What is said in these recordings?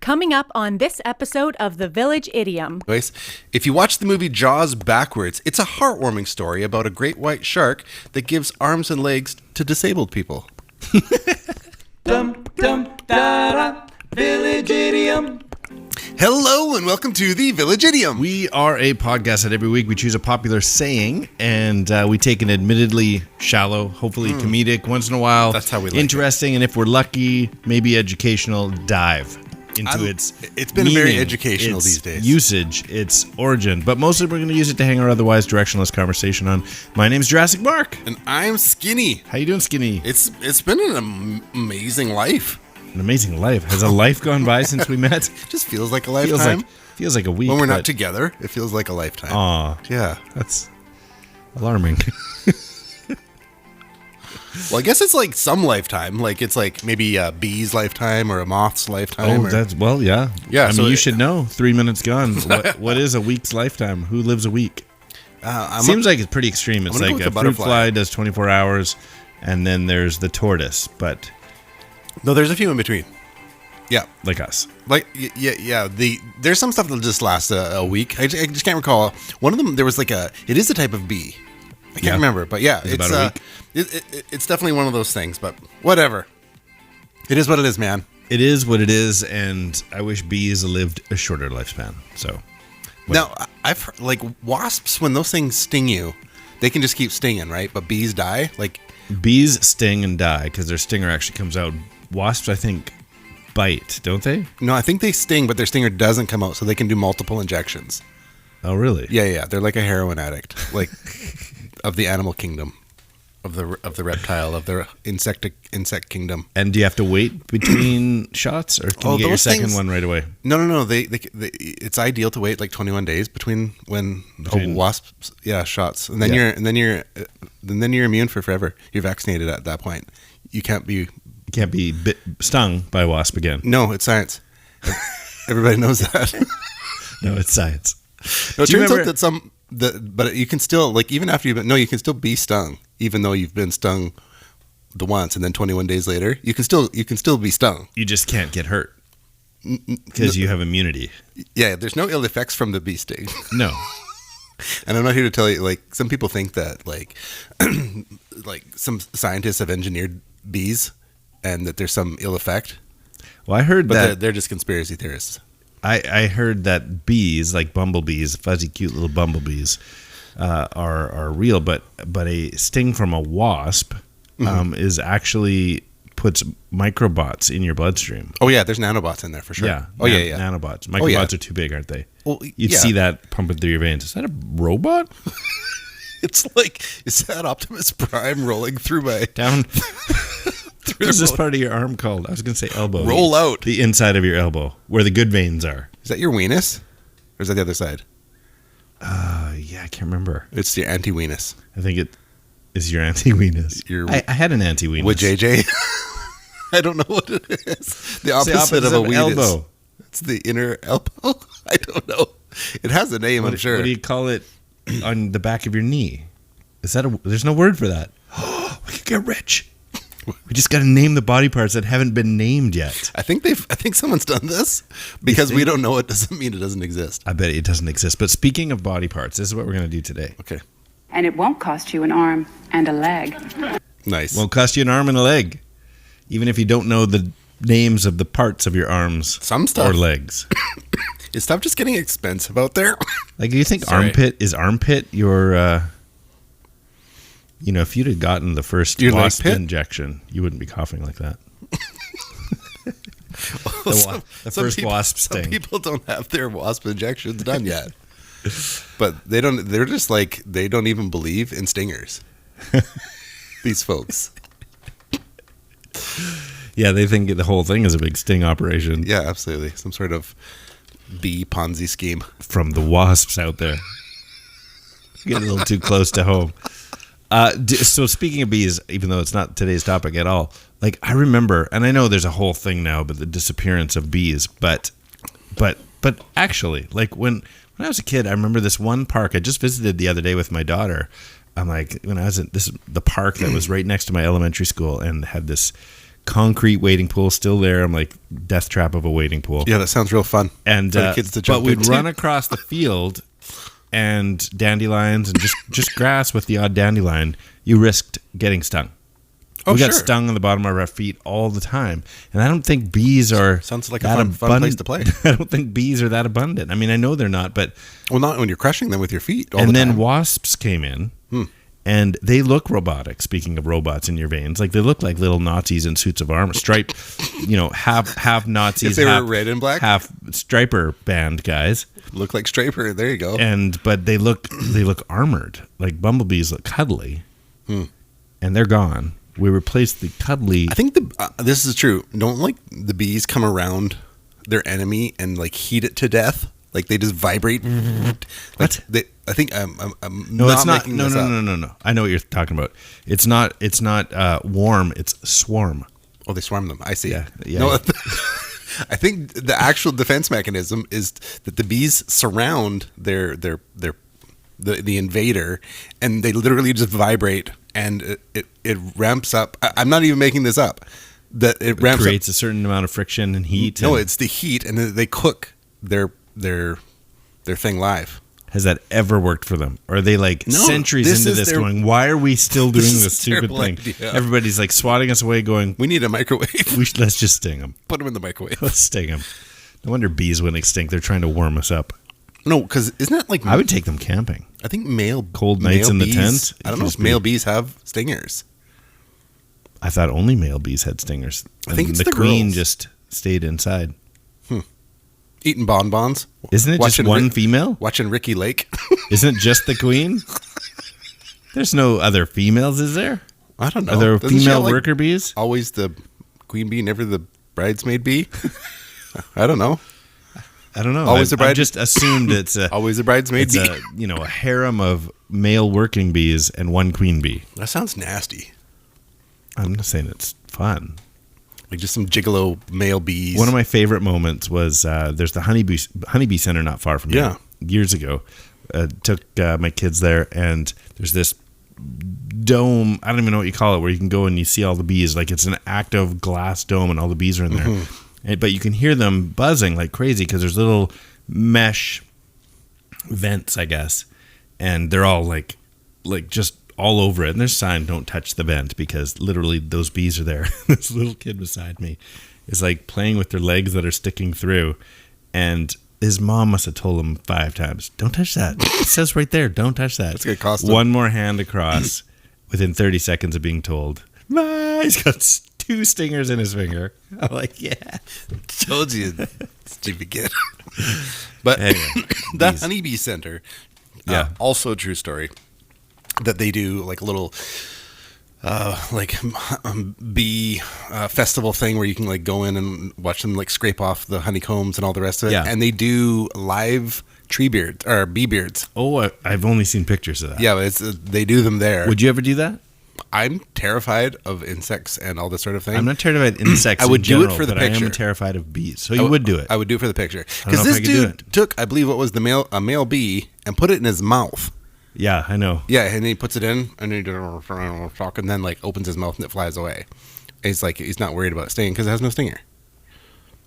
Coming up on this episode of The Village Idiom. If you watch the movie Jaws backwards, it's a heartwarming story about a great white shark that gives arms and legs to disabled people. Village Idiom. Hello and welcome to the Village Idiom. We are a podcast that every week we choose a popular saying and we take an admittedly shallow, hopefully comedic, once in a while, That's how we like interesting, and if we're lucky, maybe educational dive into It's been meaning, very educational its these days. usage, its origin, but mostly we're going to use it to hang our otherwise directionless conversation on. My name's Jurassic Mark. And I'm Skinny. How you doing, Skinny? It's been an amazing life. An amazing life. Has a life gone by since we met? Just feels like a lifetime. Feels like a week. When we're not together, it feels like a lifetime. Aw. Yeah. That's alarming. Well, I guess it's like some lifetime. Like it's like maybe a bee's lifetime or a moth's lifetime. Yeah. Yeah, I so mean, you should know. 3 minutes gone. What is a week's lifetime? Who lives a week? Seems like it's pretty extreme. It's like a fruit fly does 24 hours, and then there's the tortoise. But no, there's a few in between. Yeah, like us. Like yeah. There's some stuff that just lasts a week. I just can't recall. One of them, there was like it is a type of bee. I can't remember, but yeah, it's about a week. It's definitely one of those things. But whatever, it is what it is, man. It is what it is, and I wish bees lived a shorter lifespan. So now I've heard, like wasps, when those things sting you, they can just keep stinging, right? But bees die. Like bees sting and die because their stinger actually comes out. Wasps, I think, bite, don't they? No, I think they sting, but their stinger doesn't come out, so they can do multiple injections. Oh, really? Yeah. They're like a heroin addict, like of the animal kingdom, of the reptile, of the insect kingdom. And do you have to wait between shots, or can you get your second one right away? No. They it's ideal to wait like 21 days between a wasp shots, and then you're immune for forever. You're vaccinated at that point. You can't be stung by a wasp again. No, it's science. Everybody knows that. No, it's science. No, it turns out but you can still, like, even after you can still be stung, even though you've been stung the once, and then 21 days later, you can still be stung. You just can't get hurt because you have immunity. Yeah, there's no ill effects from the bee sting. No. And I'm not here to tell you, like, some people think that, like, like some scientists have engineered bees and that there's some ill effect. Well, I heard that they're just conspiracy theorists. I heard that bees, like bumblebees, fuzzy, cute little bumblebees, are real, but a sting from a wasp is actually puts microbots in your bloodstream. Oh yeah, there's nanobots in there for sure. Yeah. Yeah. Nanobots. Microbots are too big, aren't they? Well, you'd see that pumping through your veins. Is that a robot? It's like, is that Optimus Prime rolling through my down? What is this part of your arm called? I was going to say elbow. Roll out. The inside of your elbow, where the good veins are. Is that your weenus? Or is that the other side? Yeah, I can't remember. It's your anti-weenus. I think it is your anti-weenus. I had an anti-weenus. With JJ? I don't know what it is. The opposite of a weenus. Elbow. It's the inner elbow? I don't know. It has a name, I'm sure. What do you call it on the back of your knee? There's no word for that. We could get rich. We just got to name the body parts that haven't been named yet. I think someone's done this because we don't know it doesn't mean it doesn't exist. I bet it doesn't exist. But speaking of body parts, this is what we're going to do today. Okay. And it won't cost you an arm and a leg. Nice. Won't cost you an arm and a leg, even if you don't know the names of the parts of your arms or legs. Is stuff just getting expensive out there? Like, do you think armpit your... if you'd have gotten the first wasp injection, you wouldn't be coughing like that. The first wasp sting. Some people don't have their wasp injections done yet. But they don't. They're just like, they don't even believe in stingers. These folks. Yeah, they think the whole thing is a big sting operation. Yeah, absolutely. Some sort of bee Ponzi scheme. From the wasps out there. Get a little too close to home. So speaking of bees, even though it's not today's topic at all, like I remember, and I know there's a whole thing now about the disappearance of bees, but actually, like when I was a kid, I remember this one park I just visited the other day with my daughter. I'm like, when I was at the park that was right next to my elementary school and had this concrete wading pool still there. I'm like, death trap of a wading pool. Yeah, that sounds real fun. And for the kids to jump but we'd into. run across the field and dandelions and just grass with the odd dandelion. You risked getting stung. We got stung on the bottom of our feet all the time. And I don't think bees are Sounds like that a fun place to play. I don't think bees are that abundant. I mean, I know they're not, but... Well, not when you're crushing them with your feet all and the then time. wasps came in, and they look robotic, speaking of robots in your veins. Like, they look like little Nazis in suits of armor. Striped, half Nazis, If they were red and black? half striper band guys. Look like Striper. There you go. But they look armored. Like bumblebees look cuddly, and they're gone. We replaced the cuddly. I think this is true. Don't like the bees come around their enemy and like heat it to death. Like they just vibrate. What? I think I'm No, it's not. making No, this no, up. no, no, no. I know what you're talking about. It's not warm. It's swarm. Oh, they swarm them. I see. Yeah. No, I think the actual defense mechanism is that the bees surround the invader, and they literally just vibrate, and it ramps up. I'm not even making this up. That it ramps creates up. a certain amount of friction and heat. No, and it's the heat, and they cook their thing live. has that ever worked for them? Or are they like No, centuries this into is this their- going, why are we still doing This is this a stupid terrible thing? idea. Everybody's like swatting us away going, We need a microwave. let's just sting them. Put them in the microwave. Let's sting them. No wonder bees went extinct. They're trying to warm us up. No, because isn't that like I would take them camping. I think male Cold nights male in the bees- tent? I don't know if male bees have stingers. I thought only male bees had stingers. I think And it's the queen girls. just stayed inside. Eating bonbons. Isn't it just Watching one female? Watching Ricky Lake. Isn't it just the queen? There's no other females, is there? I don't know. Are there Doesn't she female have, like, worker bees? Always the queen bee, never the bridesmaid bee. I don't know. I don't know. Always I the bride- just assumed it's a Always the bridesmaid it's bee. a harem of male working bees and one queen bee. That sounds nasty. I'm not saying it's fun. Like just some gigolo male bees. One of my favorite moments was there's the honeybee center not far from here. Years ago, took my kids there, and there's this dome. I don't even know what you call it, where you can go and you see all the bees. Like it's an active glass dome, and all the bees are in there. But you can hear them buzzing like crazy because there's little mesh vents, I guess, and they're all like just all over it. And there's a sign, "Don't touch the vent," because literally those bees are there. This little kid beside me is like playing with their legs that are sticking through, and his mom must have told him 5 times, "Don't touch that. It says right there, don't touch that." That's gonna cost him. One more hand across within 30 seconds of being told, he's got 2 stingers in his finger. I'm like, yeah. Told you, stupid kid. But Anyway, that bees. honeybee center, Yeah. also a true story. That they do like a little, bee festival thing where you can like go in and watch them like scrape off the honeycombs and all the rest of it. Yeah. And they do live tree beards or bee beards. Oh, I've only seen pictures of that. Yeah, it's they do them there. Would you ever do that? I'm terrified of insects and all this sort of thing. I'm not terrified of insects. I would in general, do it for the but I picture. am terrified of bees. So you would do it. I would do it for the picture I don't know because if this I could do dude took, I believe, what was a male bee and put it in his mouth. Yeah, I know. Yeah, and then he puts it in, and he talk, and then like opens his mouth and it flies away. And he's like, he's not worried about it stinging because it has no stinger.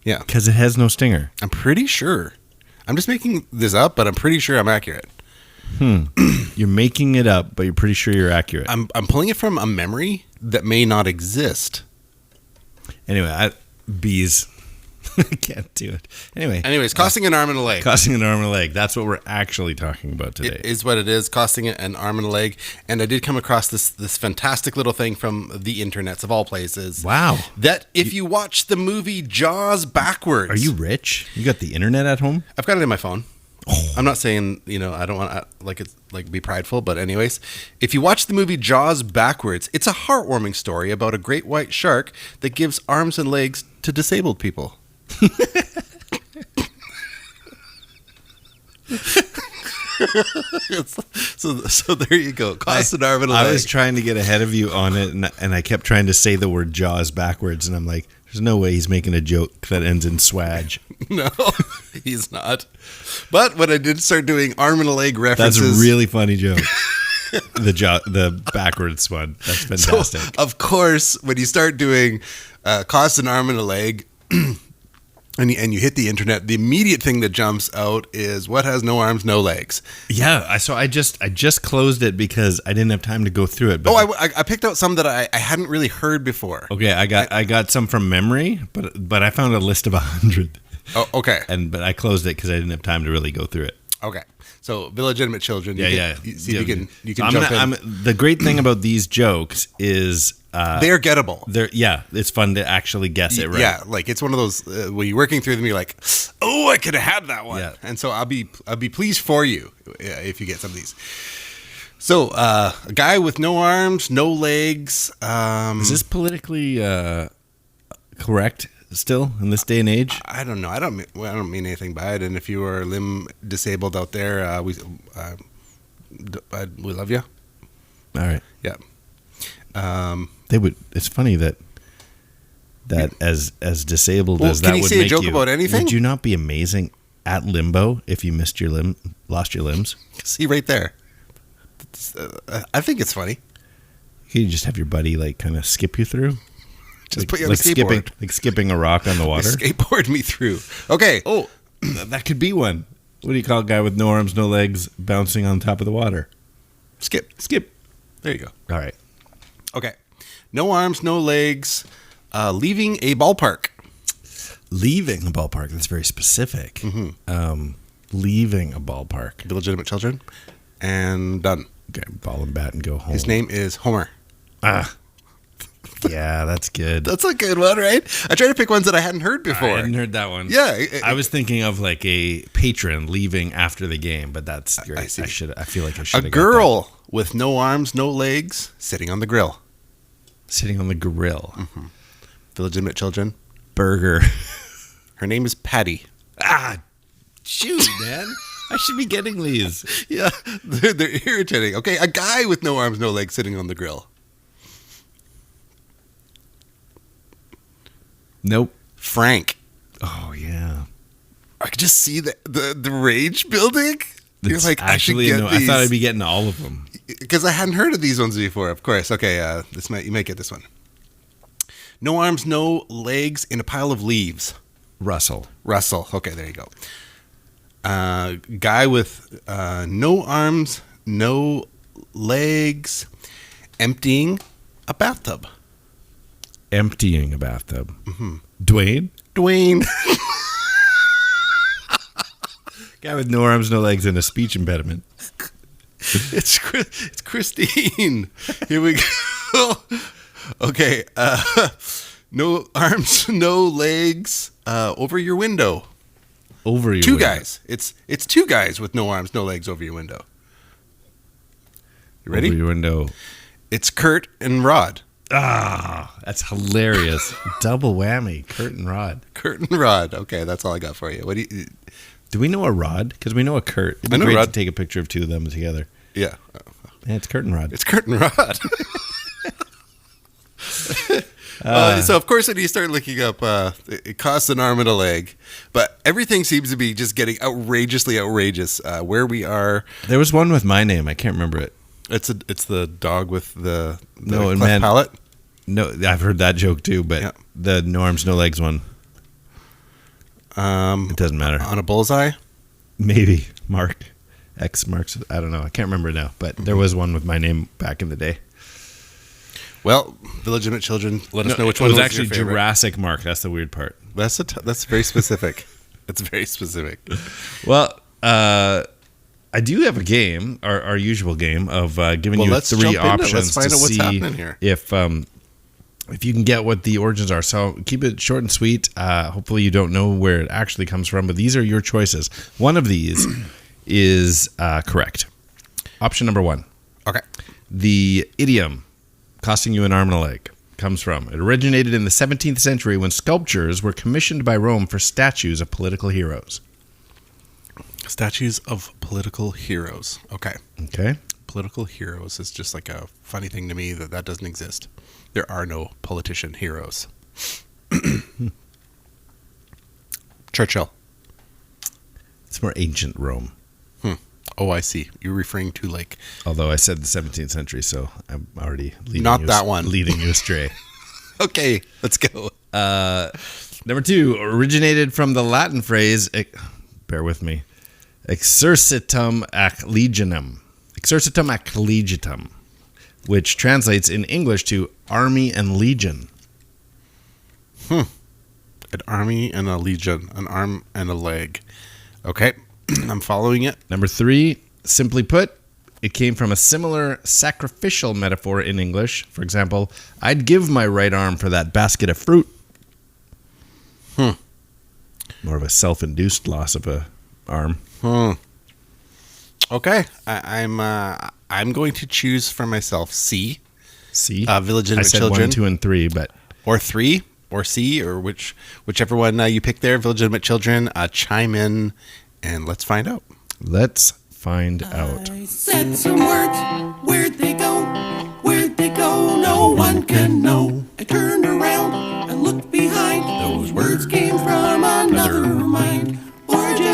Yeah, Because it has no stinger. I'm pretty sure. I'm just making this up, but I'm pretty sure I'm accurate. You're making it up, but you're pretty sure you're accurate. I'm pulling it from a memory that may not exist. Anyway, bees. I can't do it. Anyways, costing an arm and a leg. Costing an arm and a leg. That's what we're actually talking about today. It is what it is, costing an arm and a leg. And I did come across this fantastic little thing from the internets of all places. Wow. That if you watch the movie Jaws backwards. Are you rich? You got the internet at home? I've got it in my phone. I'm not saying, I don't want to be prideful, but anyways, if you watch the movie Jaws backwards, it's a heartwarming story about a great white shark that gives arms and legs to disabled people. So there you go. Cost an arm and a leg. I was trying to get ahead of you on it, and I kept trying to say the word Jaws backwards, and I'm like, there's no way he's making a joke that ends in swag. No, he's not. But when I did start doing arm and a leg references, That's a really funny joke. the backwards one. That's fantastic. So, of course, when you start doing Cost.An.Arm.And.A.Leg, and you hit the internet, the immediate thing that jumps out is what has no arms, no legs. Yeah, I just closed it because I didn't have time to go through it. But I picked out some that I hadn't really heard before. okay, I got some from memory, but I found a list of 100. Oh, okay. But I closed it because I didn't have time to really go through it. Okay. So, illegitimate children. See if you can So jump in. the great thing about these jokes is They're gettable. It's fun to actually guess it right. Yeah, like it's one of those when you're working through them, you're like, oh, I could have had that one. Yeah. And so I'll be pleased for you if you get some of these. So a guy with no arms, no legs. Is this politically correct still in this day and age? I don't know. I don't mean anything by it. And if you are limb disabled out there, we love you. All right. Yeah. They would. It's funny that as disabled Well, as can that he would say a make joke you, about anything? would you not be amazing at limbo if you lost your limbs? See right there. I think it's funny. Can you just have your buddy like kind of skip you through? Just put you on a skateboard. skipping a rock on the water. Skateboard me through. Okay. Oh, that could be one. What do you call a guy with no arms, no legs, bouncing on top of the water? Skip. There you go. All right. Okay. No arms, no legs, leaving a ballpark. Leaving a ballpark. That's very specific. Mm-hmm. Leaving a ballpark. Illegitimate children. And done. Okay, ball and bat and go home. His name is Homer. Yeah, that's good. That's a good one, right? I tried to pick ones that I hadn't heard before. I hadn't heard that one. Yeah. I was thinking of like a patron leaving after the game, but that's great. I see. I feel like I should A have girl with no arms, no legs, sitting on the grill. sitting on the grill. Mm-hmm. Illegitimate children. Burger. Her name is Patty. Shoot, man. I should be getting these. Yeah, they're irritating. Okay, a guy with no arms, no legs, sitting on the grill. Nope. Frank. Oh, yeah. I could just see the rage building. You're like, actually, I I thought I'd be getting all of them. because I hadn't heard of these ones before. Of course. Okay, you might get this one. No arms, no legs in a pile of leaves. Russell. Okay, there you go. Guy with no arms, no legs, emptying a bathtub. Emptying a bathtub. Mm-hmm. Dwayne. Guy with no arms, no legs, and a speech impediment. It's Christine. Here we go. Okay. No arms, no legs. Over your window. Over your Two window. guys. It's two guys with no arms, no legs over your window. You ready? Over your window. It's Kurt and Rod. That's hilarious. Double whammy. Kurt and Rod. Kurt and Rod. Okay, that's all I got for you. What do you? Do we know a Rod? Because we know a Kurt. It'd be I know great Rod. to take a picture of two of them together. Yeah. Yeah, it's Kurt and Rod. It's Kurt and Rod. So of course, when you start looking up, it costs an arm and a leg, but everything seems to be just getting outrageously outrageous. Where we are, There was one with my name. I can't remember it. it's the dog with the No, cleft man. palate. No, I've heard that joke too, but Yeah. the no arms, no legs one. It doesn't matter. On a bullseye. Maybe Mark. X marks. I don't know. I can't remember now, but there was one with my name back in the day. Well, illegitimate children, let us know which it one was was actually your favorite. Jurassic Mark. That's the weird part. That's very specific. It's very specific. Well, I do have a game, our usual game of giving you let's three jump into it. options Let's find to out what's see happening here. if you can get what the origins are. So keep it short and sweet. Hopefully you don't know where it actually comes from, but these are your choices. One of these is correct. Option number 1. Okay. The idiom costing you an arm and a leg comes from. It originated in the 17th century when sculptures were commissioned by Rome for statues of political heroes. Statues of political heroes. Okay. Okay. Political heroes is just like a funny thing to me that doesn't exist. There are no politician heroes. Churchill. It's more ancient Rome. Oh, I see. You're referring to like... Although I said the 17th century, so I'm already leading Not that one. Leading you astray. Okay, let's go. Number 2, originated from the Latin phrase, bear with me, exercitum ac legionem. Exercitum ac legitum, which translates in English to army and legion. An army and a legion, an arm and a leg. Okay, I'm following it. Number 3, simply put, it came from a similar sacrificial metaphor in English. For example, I'd give my right arm for that basket of fruit. More of a self-induced loss of a arm. Okay, I'm going to choose for myself C. C. Village Idiom I said Children. 1, 2, and 3, but Or 3, or C, or whichever one you pick there. Village Idiom Children, chime in, and let's find out. let's find out. I said some words, where'd they go? Where'd they go? No one can know. I turned around and looked behind. Those words came from another mind. Origin.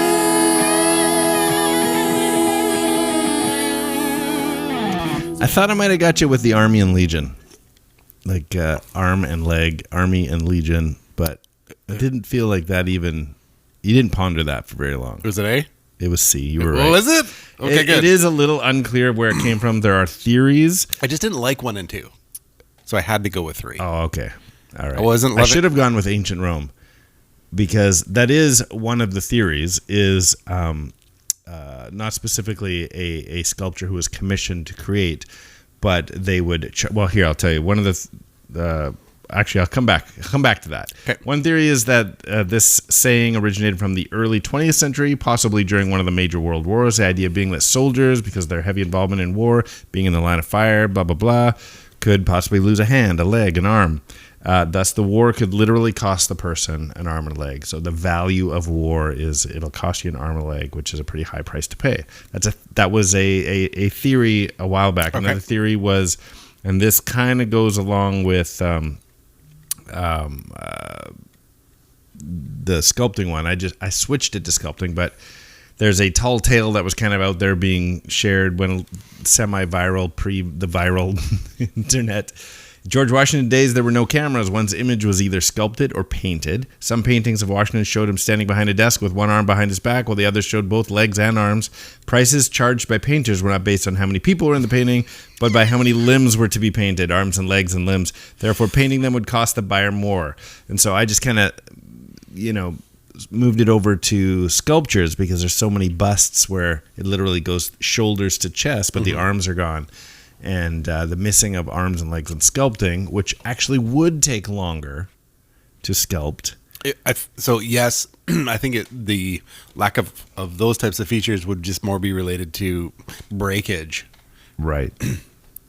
I thought I might have got you with the army and legion, like arm and leg, army and legion, but it didn't feel like that even. You didn't ponder that for very long. Was it A? It was C. You were right. Oh, was it? Okay, good. It is a little unclear where it came from. There are theories. I just didn't like 1 and 2, so I had to go with 3. Oh, okay. All right. I should have gone with ancient Rome, because that is one of the theories. Is not specifically a sculptor who was commissioned to create, but they would. Well, here I'll tell you. One of the actually, I'll come back to that. Okay. One theory is that this saying originated from the early 20th century, possibly during one of the major world wars. The idea being that soldiers, because of their heavy involvement in war, being in the line of fire, blah, blah, blah, could possibly lose a hand, a leg, an arm. Thus, the war could literally cost the person an arm and a leg. So the value of war is it'll cost you an arm and a leg, which is a pretty high price to pay. That was a theory a while back. Okay. Another theory was, and this kind of goes along with the sculpting one. I switched it to sculpting, but there's a tall tale that was kind of out there being shared when semi-viral, the viral internet. George Washington days, there were no cameras. One's image was either sculpted or painted. Some paintings of Washington showed him standing behind a desk with one arm behind his back, while the others showed both legs and arms. Prices charged by painters were not based on how many people were in the painting, but by how many limbs were to be painted, arms and legs and limbs. Therefore, painting them would cost the buyer more. And so I just kind of, moved it over to sculptures, because there's so many busts where it literally goes shoulders to chest, but the arms are gone. And the missing of arms and legs in sculpting, which actually would take longer to sculpt. So yes, I think the lack of those types of features would just more be related to breakage. Right.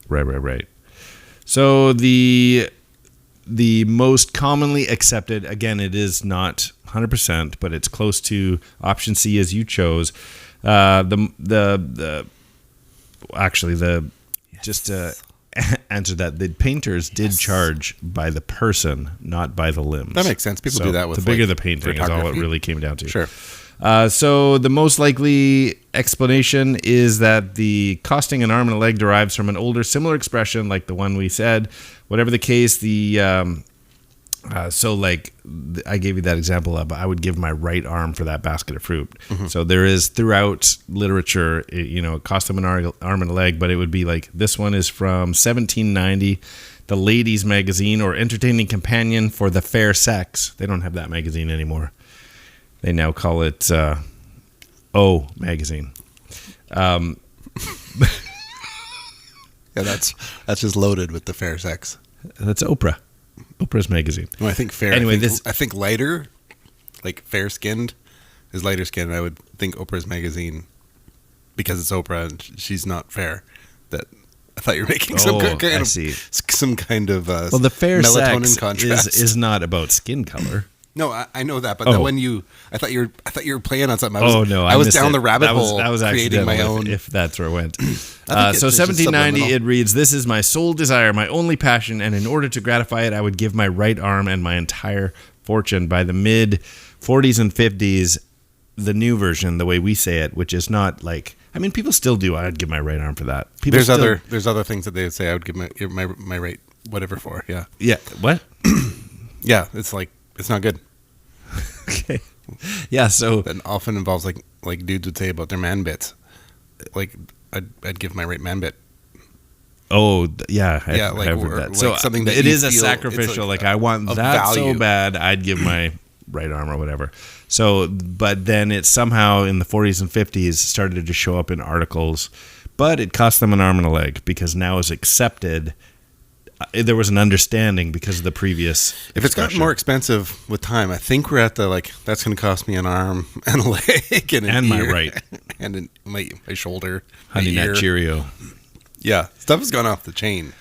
Right. So the most commonly accepted, again, it is not 100%, but it's close to option C as you chose. Just to answer that, the painters did charge by the person, not by the limbs. That makes sense. People do that with the bigger the painting is all it photography. really came down to. Sure. So the most likely explanation is that the costing an arm and a leg derives from an older similar expression like the one we said. Whatever the case, I gave you that example of I would give my right arm for that basket of fruit. Mm-hmm. So there is throughout literature, it cost them an arm and a leg, but it would be like this one is from 1790, the Ladies Magazine or Entertaining Companion for the Fair Sex. They don't have that magazine anymore. They now call it O Magazine. Yeah, that's just loaded with the fair sex. That's Oprah. Oprah's magazine. No, I think fair. Anyway, I think lighter, like fair skinned, is lighter skinned. I would think Oprah's magazine, because it's Oprah and she's not fair. That I thought you were making some kind of well, the fair melatonin sex contrast. is not about skin color. No, I know that, but when I thought you were playing on something. I was down the rabbit hole. I was creating my own. If that's where it went. So it's just 1790, subliminal. it reads, "This is my sole desire, my only passion, and in order to gratify it, I would give my right arm and my entire fortune." By the mid 40s and 50s, the new version, the way we say it, which is not like I mean, people still do. I'd give my right arm for that. There's other things that they would say I would give my right whatever for. Yeah. Yeah. What? Yeah. It's like, it's not good. Okay. Yeah. So That often involves like dudes would say about their man bits. Like I'd give my right man bit. Oh, yeah. I've heard or that. like So something that it you is a feel- sacrificial. it's Like, I want a that so value. bad, I'd give my right arm or whatever. So, but then it somehow in the 40s and 50s started to show up in articles, but it cost them an arm and a leg because now it's accepted. There was an understanding because of the previous. If it's gotten expression. more expensive with time, I think we're at the that's going to cost me an arm and a leg and an And my ear right. and my shoulder, my Honey ear. Nut Cheerio. Yeah, stuff has gone off the chain.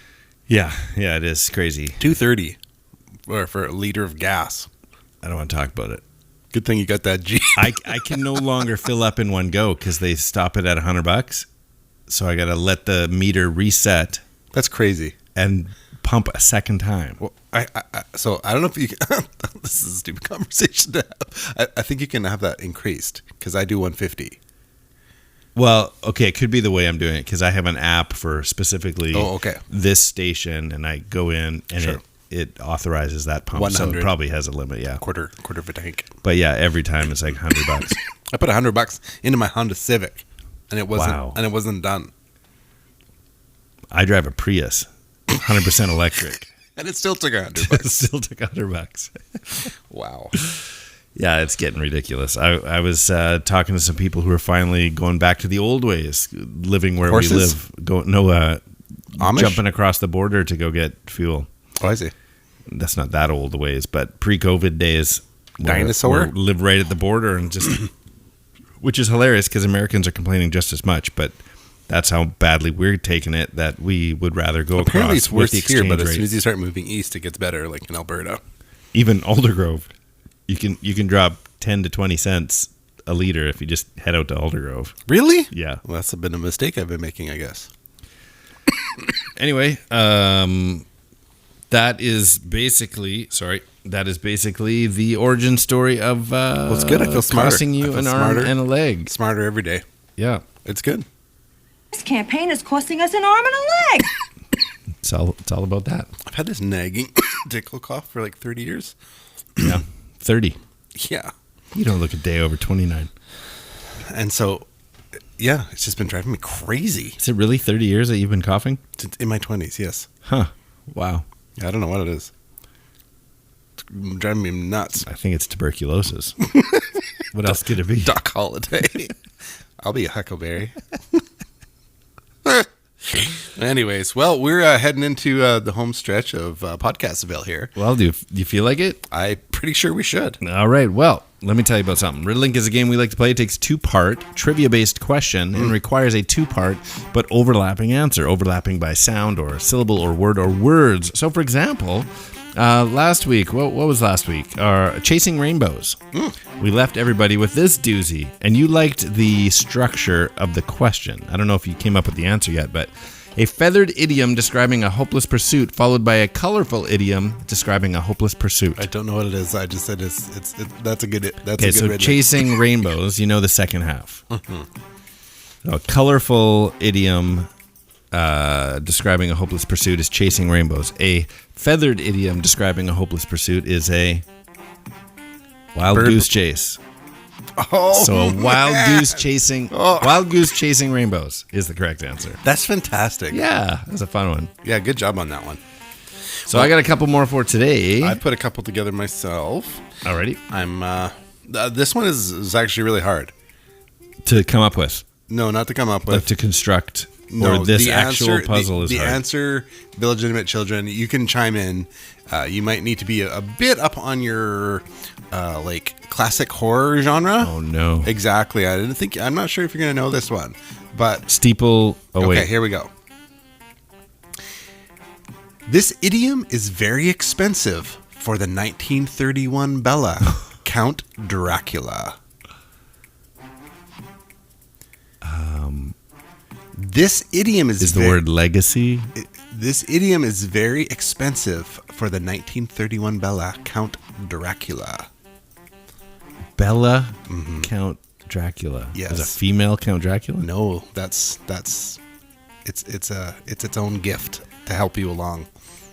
Yeah, it is crazy. $2.30 for a liter of gas. I don't want to talk about it. Good thing you got that G. I can no longer fill up in one go because they stop it at $100. So I got to let the meter reset That's crazy. and pump a second time. Well, so I don't know if you can, this is a stupid conversation to have. I think you can have that increased because I do 150. Well, okay, it could be the way I'm doing it because I have an app for specifically this station, and I go in and Sure. it authorizes that pump. 100. So it probably has a limit, yeah. Quarter of a tank. But yeah, every time it's like $100. I put $100 into my Honda Civic, and it wasn't Wow. and it wasn't done, I drive a Prius, 100% electric. and it still took $100. Still took $100. Wow. Yeah, it's getting ridiculous. I was talking to some people who are finally going back to the old ways, living where Horses? we live. Amish? Jumping across the border to go get fuel. Oh, I see. That's not that old ways, but pre-COVID days, Dinosaur? we live right at the border and just, which is hilarious because Americans are complaining just as much, but that's how badly we're taking it that we would rather go Apparently across it's with worse the here, exchange but as rate. soon as you start moving east, it gets better, like in Alberta. Even Aldergrove, you can drop 10 to 20 cents a liter if you just head out to Aldergrove. Really? Yeah. Well, that's been a mistake I've been making, I guess. Anyway, that is basically the origin story of it's good. I feel smarter. costing I you feel an arm smarter. and a leg. Smarter every day. Yeah, It's good. This campaign is costing us an arm and a leg. it's all about that. I've had this nagging tickle cough for like 30 years. Yeah, 30. Yeah. You don't look a day over 29. And so, yeah, it's just been driving me crazy. Is it really 30 years that you've been coughing? It's in my 20s, yes. Huh. Wow. I don't know what it is. It's driving me nuts. I think it's tuberculosis. What else could it be? Doc Holiday. I'll be a huckleberry. Anyways, well, we're heading into the home stretch of Podcastville here. Well, do you feel like it? I'm pretty sure we should. All right. Well, let me tell you about something. Riddlink is a game we like to play. It takes a two-part trivia-based question and requires a two-part but overlapping answer, overlapping by sound or syllable or word or words. So, for example, last week, what was last week? Chasing Rainbows. We left everybody with this doozy, and you liked the structure of the question. I don't know if you came up with the answer yet, but a feathered idiom describing a hopeless pursuit followed by a colorful idiom describing a hopeless pursuit. I don't know what it is. I just said that's a good. That's Okay, a good so riddance. chasing rainbows, you know the second half. So a colorful idiom describing a hopeless pursuit is chasing rainbows. A feathered idiom describing a hopeless pursuit is a wild Bird. goose chase. Oh, So a wild man. goose chasing rainbows is the correct answer. That's fantastic. Yeah, that's a fun one. Yeah, good job on that one. So I got a couple more for today. I put a couple together myself. Alrighty. I'm. This one is actually really hard. To come up with, No, not to come up with. to construct, No, or this the actual answer- puzzle is the hard. answer. Village Idiom children, you can chime in. You might need to be a bit up on your like classic horror genre. Oh no. Exactly. I'm not sure if you're gonna know this one, but Steeple. Oh okay, wait. here we go. This idiom is very expensive for the 1931 Bella, Count Dracula. This idiom Is the word legacy? This idiom is very expensive for the 1931 Bella, Count Dracula. Bella Mm-hmm. Count. Dracula. Yes. Is a female Count Dracula? No, it's its own gift to help you along.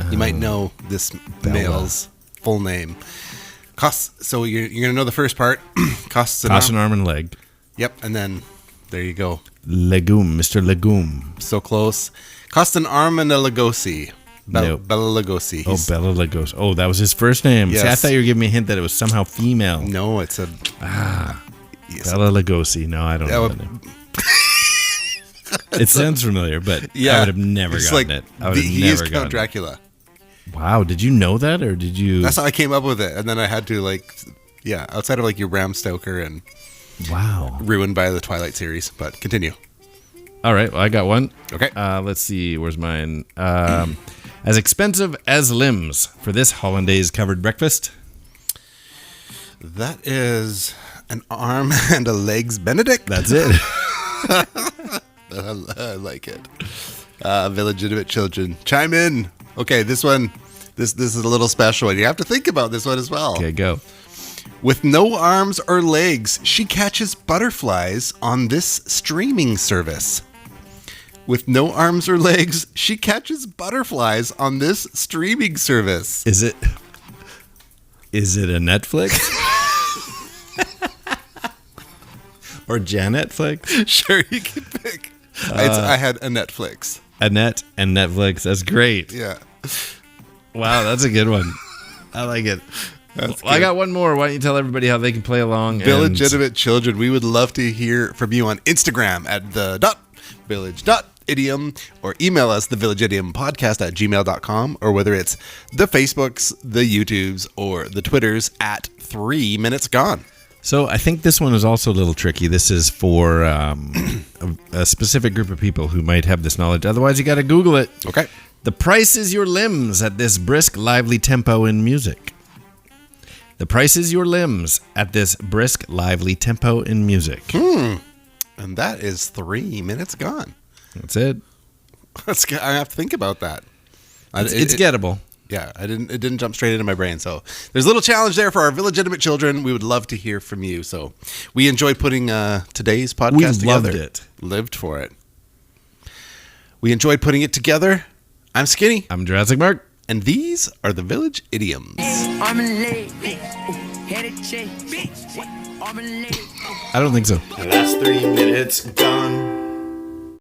You might know this male's full name. So you're gonna know the first part. CostAnArm.And.A.Leg. Yep, and then there you go. Legume, Mr. Legume. So close. CostAnArmAndALeg. Nope. Bela Lugosi. Bela Lugosi. Oh, that was his first name. Yes. See, I thought you were giving me a hint that it was somehow female. No, it's a yes. Bela Lugosi. No, I don't know that name. It sounds familiar, but I would have never gotten it. I would have he never is gotten Count it. Dracula. Wow, did you know that, or did you? That's how I came up with it, and then I had to outside of your Bram Stoker and Wow. ruined by the Twilight series. But continue. All right, well, I got one. Okay. Let's see. Where's mine? As expensive as limbs for this hollandaise covered breakfast. That is an arm and a legs Benedict. That's it. I like it. Village Idiom children, chime in. Okay, this one, this is a little special one. You have to think about this one as well. Okay, go. With no arms or legs, she catches butterflies on this streaming service. With no arms or legs, she catches butterflies on this streaming service. Is it a Netflix? Or Janetflix? Sure, you can pick. I had a Netflix. Annette and Netflix. That's great. Yeah. Wow, that's a good one. I like it. I got one more. Why don't you tell everybody how they can play along? Village Idiom children, we would love to hear from you on Instagram at @village.idiom or email us thevillageidiompodcast@gmail.com, or whether it's the Facebooks, the YouTubes, or the Twitters at 3 Minutes Gone. So I think this one is also a little tricky. This is for a specific group of people who might have this knowledge. Otherwise, you got to Google it. Okay. The price is your limbs at this brisk, lively tempo in music. The price is your limbs at this brisk, lively tempo in music. And that is 3 minutes gone. That's it. I have to think about that. It's gettable. Yeah, it didn't jump straight into my brain. So there's a little challenge there for our Village Idiom children. We would love to hear from you. So we enjoyed putting today's podcast together. We loved it. Lived for it. We enjoyed putting it together. I'm Skinny. I'm Jurassic Mark. And these are the Village Idioms. Arm-and-A-Leg. Head and shake. I don't think so. The last 3 minutes gone.